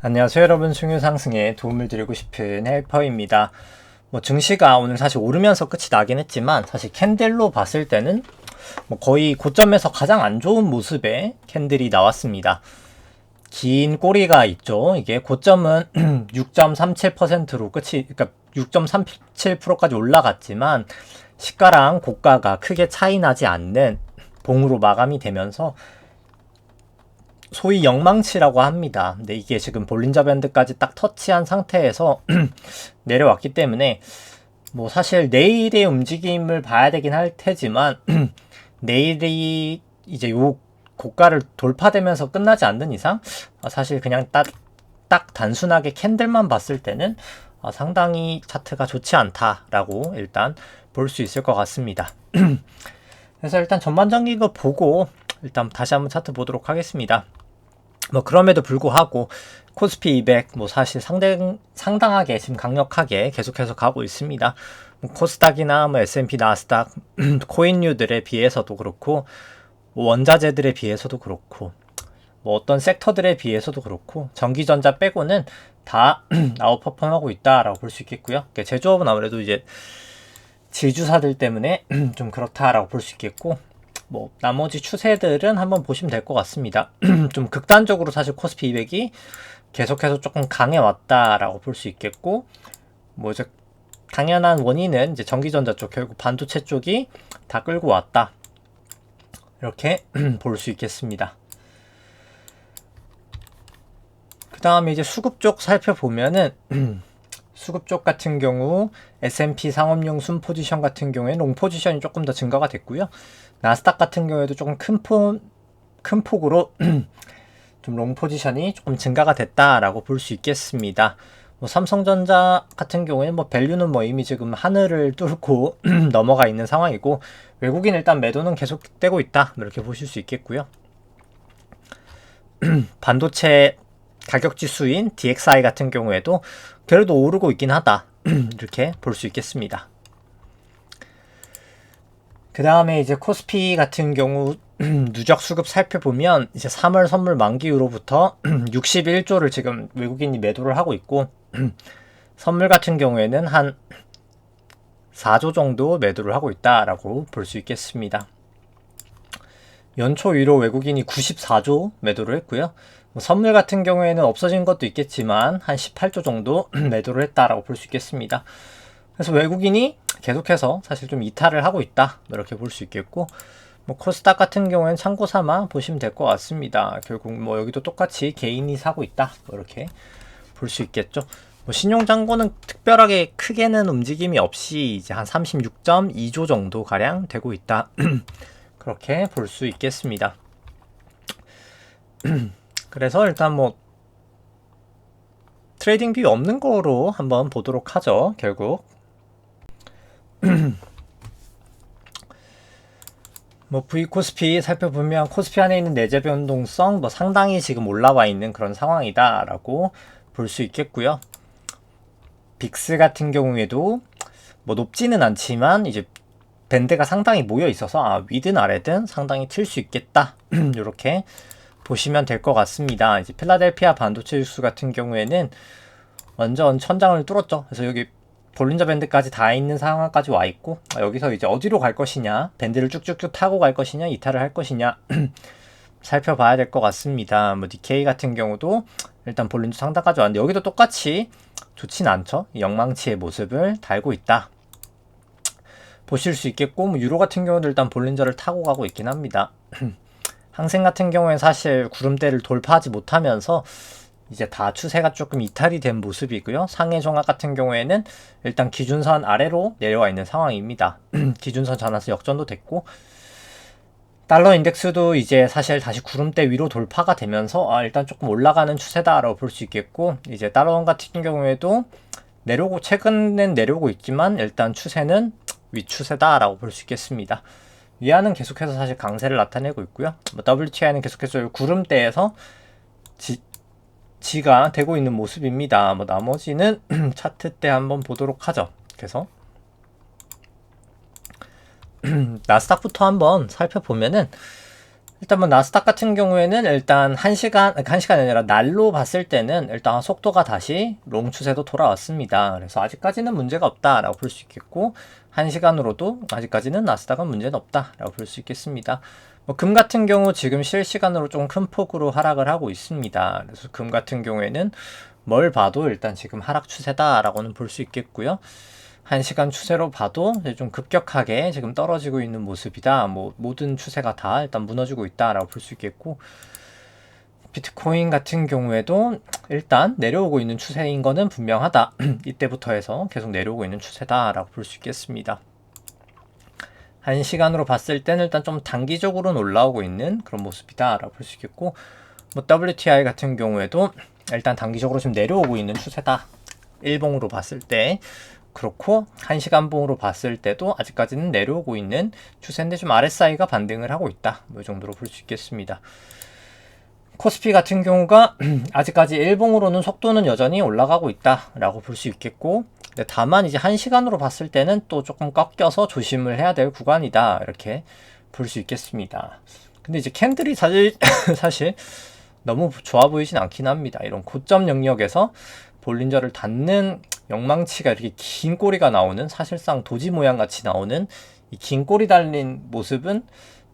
안녕하세요 여러분, 충유 상승에 도움을 드리고 싶은 헬퍼입니다. 증시가 오늘 사실 오르면서 끝이 나긴 했지만 사실 캔들로 봤을 때는 거의 고점에서 가장 안 좋은 모습의 캔들이 나왔습니다. 긴 꼬리가 있죠. 이게 고점은 6.37%로 끝이, 그러니까 6.37%까지 올라갔지만 시가랑 고가가 크게 차이 나지 않는 봉으로 마감이 되면서 소위 영망치라고 합니다. 근데 이게 지금 볼린저 밴드까지 딱 터치한 상태에서 내려왔기 때문에 사실 내일의 움직임을 봐야 되긴 할 테지만 내일이 이제 요 고가를 돌파되면서 끝나지 않는 이상 사실 그냥 딱 단순하게 캔들만 봤을 때는 상당히 차트가 좋지 않다라고 일단 볼 수 있을 것 같습니다. 그래서 일단 전반적인 거 보고 일단 다시 한번 차트 보도록 하겠습니다. 그럼에도 불구하고 코스피 200 사실 상당하게 지금 강력하게 계속해서 가고 있습니다. 코스닥이나 S&P 나스닥 코인류들에 비해서도 그렇고 원자재들에 비해서도 그렇고 어떤 섹터들에 비해서도 그렇고 전기전자 빼고는 다 아웃퍼폼하고 있다라고 볼 수 있겠고요. 제조업은 아무래도 이제 지주사들 때문에 좀 그렇다라고 볼 수 있겠고 나머지 추세들은 한번 보시면 될 것 같습니다. 좀 극단적으로 사실 코스피 200이 계속해서 조금 강해 왔다라고 볼 수 있겠고 이제 당연한 원인은 이제 전기전자 쪽, 결국 반도체 쪽이 다 끌고 왔다, 이렇게 볼 수 있겠습니다. 그 다음에 이제 수급 쪽 살펴보면은 수급 쪽 같은 경우 S&P 상업용 순 포지션 같은 경우에 롱 포지션이 조금 더 증가가 됐고요. 나스닥 같은 경우에도 조금 큰 폭으로 좀 롱 포지션이 조금 증가가 됐다라고 볼 수 있겠습니다. 삼성전자 같은 경우에는 밸류는 이미 지금 하늘을 뚫고 넘어가 있는 상황이고 외국인 일단 매도는 계속되고 있다, 이렇게 보실 수 있겠고요. 반도체 가격 지수인 DXI 같은 경우에도 그래도 오르고 있긴 하다, 이렇게 볼 수 있겠습니다. 그 다음에 이제 코스피 같은 경우 누적 수급 살펴보면 이제 3월 선물 만기 후로부터 61조를 지금 외국인이 매도를 하고 있고 선물 같은 경우에는 한 4조 정도 매도를 하고 있다라고 볼 수 있겠습니다. 연초 위로 외국인이 94조 매도를 했고요. 선물 같은 경우에는 없어진 것도 있겠지만 한 18조 정도 매도를 했다라고 볼 수 있겠습니다. 그래서 외국인이 계속해서 사실 좀 이탈을 하고 있다, 이렇게 볼 수 있겠고 코스닥 같은 경우에는 참고 삼아 보시면 될 것 같습니다. 결국 여기도 똑같이 개인이 사고 있다, 이렇게 볼 수 있겠죠. 신용잔고는 특별하게 크게는 움직임이 없이 이제 한 36.2조 정도 가량 되고 있다, 그렇게 볼 수 있겠습니다. 그래서 일단 트레이딩 뷰 없는 거로 한번 보도록 하죠. 결국 V 코스피 살펴보면 코스피 안에 있는 내재 변동성 상당히 지금 올라와 있는 그런 상황이다 라고 볼 수 있겠고요. 빅스 같은 경우에도 높지는 않지만 이제 밴드가 상당히 모여 있어서 위든 아래든 상당히 틀 수 있겠다, 이렇게 보시면 될 것 같습니다. 이제 필라델피아 반도체 지수 같은 경우에는 완전 천장을 뚫었죠. 그래서 여기 볼린저 밴드까지 다 있는 상황까지 와 있고 여기서 이제 어디로 갈 것이냐, 밴드를 쭉쭉쭉 타고 갈 것이냐, 이탈을 할 것이냐 살펴봐야 될 것 같습니다. 니케이 같은 경우도 일단 볼린저 상단까지 왔는데 여기도 똑같이 좋진 않죠. 영망치의 모습을 달고 있다, 보실 수 있겠고 유로 같은 경우도 일단 볼린저를 타고 가고 있긴 합니다. 항생 같은 경우에 사실 구름대를 돌파하지 못하면서 이제 다 추세가 조금 이탈이 된 모습이고요. 상해 종합 같은 경우에는 일단 기준선 아래로 내려와 있는 상황입니다. 기준선 전환서 역전도 됐고 달러 인덱스도 이제 사실 다시 구름대 위로 돌파가 되면서 일단 조금 올라가는 추세다라고 볼 수 있겠고 이제 달러원 같은 경우에도 최근엔 내려오고 있지만 일단 추세는 윗추세다라고 볼 수 있겠습니다. 위안은 계속해서 사실 강세를 나타내고 있고요. WTI는 계속해서 구름대에서 지가 되고 있는 모습입니다. 나머지는 차트 때 한번 보도록 하죠. 그래서 나스닥부터 한번 살펴보면은 일단 뭐 나스닥 같은 경우에는 일단 1시간이 아니라 날로 봤을 때는 일단 속도가 다시 롱 추세도 돌아왔습니다. 그래서 아직까지는 문제가 없다라고 볼 수 있겠고, 1시간으로도 아직까지는 나스닥은 문제는 없다라고 볼 수 있겠습니다. 뭐 금 같은 경우 지금 실시간으로 좀 큰 폭으로 하락을 하고 있습니다. 그래서 금 같은 경우에는 뭘 봐도 일단 지금 하락 추세다라고는 볼 수 있겠고요. 1시간 추세로 봐도 좀 급격하게 지금 떨어지고 있는 모습이다. 뭐 모든 추세가 다 일단 무너지고 있다라고 볼 수 있겠고, 비트코인 같은 경우에도 일단 내려오고 있는 추세인 거는 분명하다. 이때부터 해서 계속 내려오고 있는 추세다라고 볼 수 있겠습니다. 1시간으로 봤을 때는 일단 좀 단기적으로는 올라오고 있는 그런 모습이다라고 볼 수 있겠고, 뭐 WTI 같은 경우에도 일단 단기적으로 좀 내려오고 있는 추세다. 일봉으로 봤을 때 그렇고, 1시간봉으로 봤을 때도 아직까지는 내려오고 있는 추세인데 좀 RSI가 반등을 하고 있다. 뭐 이 정도로 볼 수 있겠습니다. 코스피 같은 경우가 아직까지 일봉으로는 속도는 여전히 올라가고 있다라고 볼 수 있겠고, 근데 다만 이제 1시간으로 봤을 때는 또 조금 꺾여서 조심을 해야 될 구간이다. 이렇게 볼 수 있겠습니다. 근데 이제 캔들이 사실 너무 좋아 보이진 않긴 합니다. 이런 고점 영역에서 볼린저를 닿는 영망치가 이렇게 긴 꼬리가 나오는, 사실상 도지 모양 같이 나오는 이 긴 꼬리 달린 모습은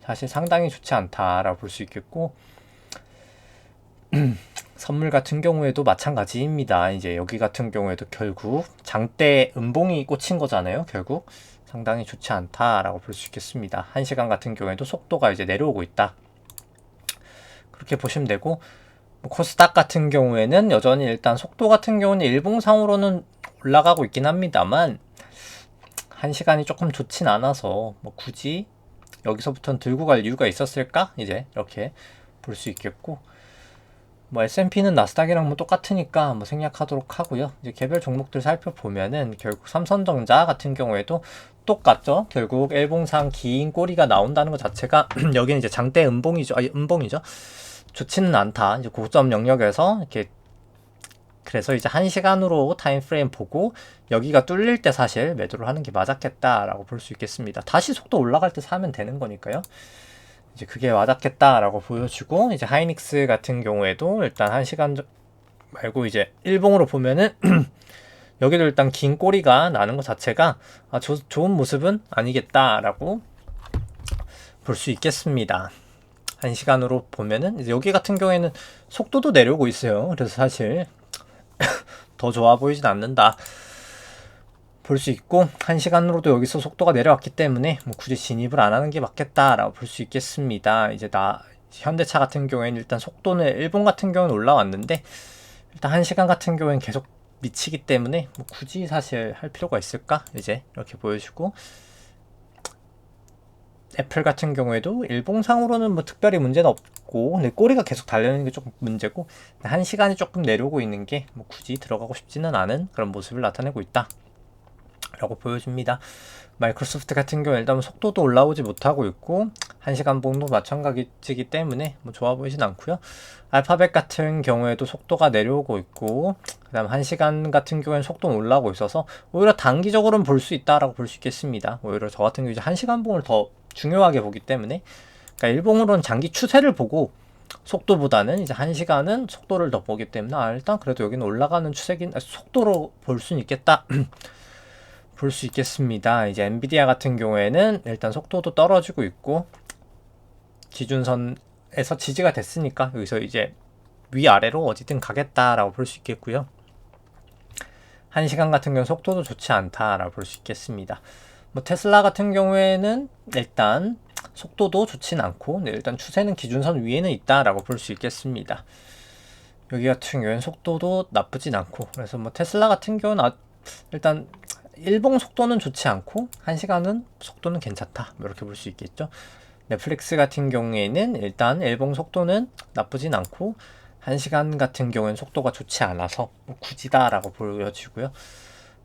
사실 상당히 좋지 않다라고 볼 수 있겠고, 선물 같은 경우에도 마찬가지입니다. 이제 여기 같은 경우에도 결국 장대 음봉이 꽂힌 거잖아요. 결국 상당히 좋지 않다라고 볼 수 있겠습니다. 1시간 같은 경우에도 속도가 이제 내려오고 있다. 그렇게 보시면 되고, 코스닥 같은 경우에는 여전히 일단 속도 같은 경우는 일봉상으로는 올라가고 있긴 합니다만 1시간이 조금 좋진 않아서 뭐 굳이 여기서부터는 들고 갈 이유가 있었을까? 이제 이렇게 볼 수 있겠고, 뭐 S&P는 나스닥이랑 뭐 똑같으니까 뭐 생략하도록 하고요. 이제 개별 종목들 살펴보면은 결국 삼성전자 같은 경우에도 똑같죠. 결국 일봉상 긴 꼬리가 나온다는 것 자체가 여기는 이제 장대 음봉이죠. 음봉이죠. 좋지는 않다. 이제 고점 영역에서 이렇게, 그래서 이제 1시간으로 타임프레임 보고 여기가 뚫릴 때 사실 매도를 하는 게 맞았겠다라고 볼 수 있겠습니다. 다시 속도 올라갈 때 사면 되는 거니까요. 이제 그게 맞았겠다라고 보여주고, 이제 하이닉스 같은 경우에도 일단 1시간 말고 이제 일봉으로 보면은 여기도 일단 긴 꼬리가 나는 것 자체가 좋은 모습은 아니겠다라고 볼 수 있겠습니다. 1시간으로 보면은 이제 여기 같은 경우에는 속도도 내려오고 있어요. 그래서 사실 더 좋아 보이진 않는다 볼 수 있고, 1시간으로도 여기서 속도가 내려왔기 때문에 뭐 굳이 진입을 안 하는 게 맞겠다라고 볼 수 있겠습니다. 이제 현대차 같은 경우에는 일단 속도는 일본 같은 경우는 올라왔는데 일단 1시간 같은 경우에는 계속 미치기 때문에 뭐 굳이 사실 할 필요가 있을까? 이제 이렇게 보여주고, 애플 같은 경우에도 일봉상으로는 뭐 특별히 문제는 없고, 근데 꼬리가 계속 달려있는 게 조금 문제고, 1시간이 조금 내려오고 있는 게 뭐 굳이 들어가고 싶지는 않은 그런 모습을 나타내고 있다 라고 보여집니다. 마이크로소프트 같은 경우 일단 속도도 올라오지 못하고 있고 1시간 봉도 마찬가지이기 때문에 뭐 좋아 보이진 않고요. 알파벳 같은 경우에도 속도가 내려오고 있고, 그 다음 1시간 같은 경우에는 속도는 올라오고 있어서 오히려 단기적으로는 볼 수 있다라고 볼 수 있겠습니다. 오히려 저 같은 경우 이제 1시간 봉을 더 중요하게 보기 때문에, 그러니까 일봉으로는 장기 추세를 보고 속도보다는 이제 1시간은 속도를 더 보기 때문에 일단 그래도 여기는 올라가는 추세긴 속도로 볼 수는 있겠다 볼 수 있겠습니다. 이제 엔비디아 같은 경우에는 일단 속도도 떨어지고 있고 기준선에서 지지가 됐으니까 여기서 이제 위아래로 어디든 가겠다라고 볼 수 있겠고요. 1시간 같은 경우 속도도 좋지 않다라고 볼 수 있겠습니다. 뭐 테슬라 같은 경우에는 일단 속도도 좋진 않고, 일단 추세는 기준선 위에는 있다라고 볼 수 있겠습니다. 여기 같은 경우에는 속도도 나쁘진 않고, 그래서 뭐 테슬라 같은 경우는 일단 일봉 속도는 좋지 않고 1시간은 속도는 괜찮다, 이렇게 볼 수 있겠죠. 넷플릭스 같은 경우에는 일단 일봉 속도는 나쁘진 않고 1시간 같은 경우에는 속도가 좋지 않아서 뭐 굳이다라고 보여지고요.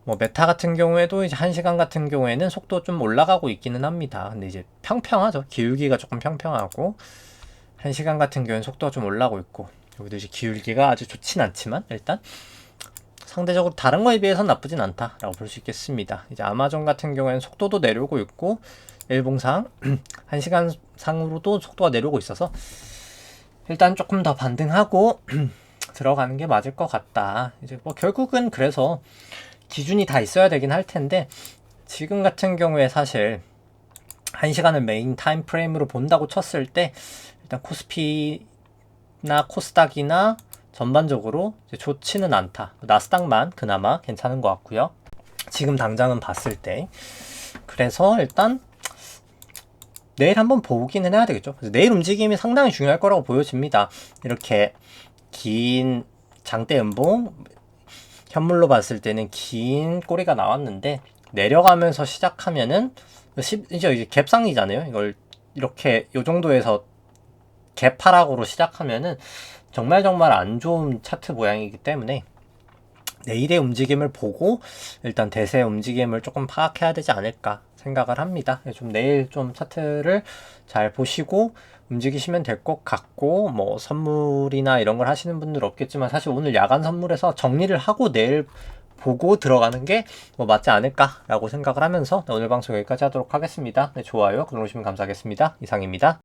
뭐 메타 같은 경우에도 이제 1시간 같은 경우에는 속도 좀 올라가고 있기는 합니다. 근데 이제 평평하죠. 기울기가 조금 평평하고 1시간 같은 경우에는 속도가 좀 올라가고 있고, 여기도 이제 기울기가 아주 좋진 않지만 일단 상대적으로 다른 거에 비해서는 나쁘진 않다라고 볼 수 있겠습니다. 이제 아마존 같은 경우에는 속도도 내려오고 있고 일봉상 1시간 상으로도 속도가 내려오고 있어서 일단 조금 더 반등하고 들어가는 게 맞을 것 같다. 이제 뭐 결국은 그래서 기준이 다 있어야 되긴 할 텐데 지금 같은 경우에 사실 1시간을 메인 타임 프레임으로 본다고 쳤을 때 일단 코스피나 코스닥이나 전반적으로 좋지는 않다. 나스닥만 그나마 괜찮은 것 같고요. 지금 당장은 봤을 때. 그래서 일단 내일 한번 보기는 해야 되겠죠. 그래서 내일 움직임이 상당히 중요할 거라고 보여집니다. 이렇게 긴 장대 음봉 현물로 봤을 때는 긴 꼬리가 나왔는데 내려가면서 시작하면은 이제 갭상이잖아요. 이걸 이렇게 요 정도에서 갭 하락으로 시작하면은 정말 안 좋은 차트 모양이기 때문에 내일의 움직임을 보고 일단 대세의 움직임을 조금 파악해야 되지 않을까 생각을 합니다. 좀 내일 좀 차트를 잘 보시고 움직이시면 될 것 같고, 뭐 선물이나 이런 걸 하시는 분들 없겠지만 사실 오늘 야간 선물에서 정리를 하고 내일 보고 들어가는 게 뭐 맞지 않을까라고 생각을 하면서 오늘 방송 여기까지 하도록 하겠습니다. 네, 좋아요, 구독 누르시면 감사하겠습니다. 이상입니다.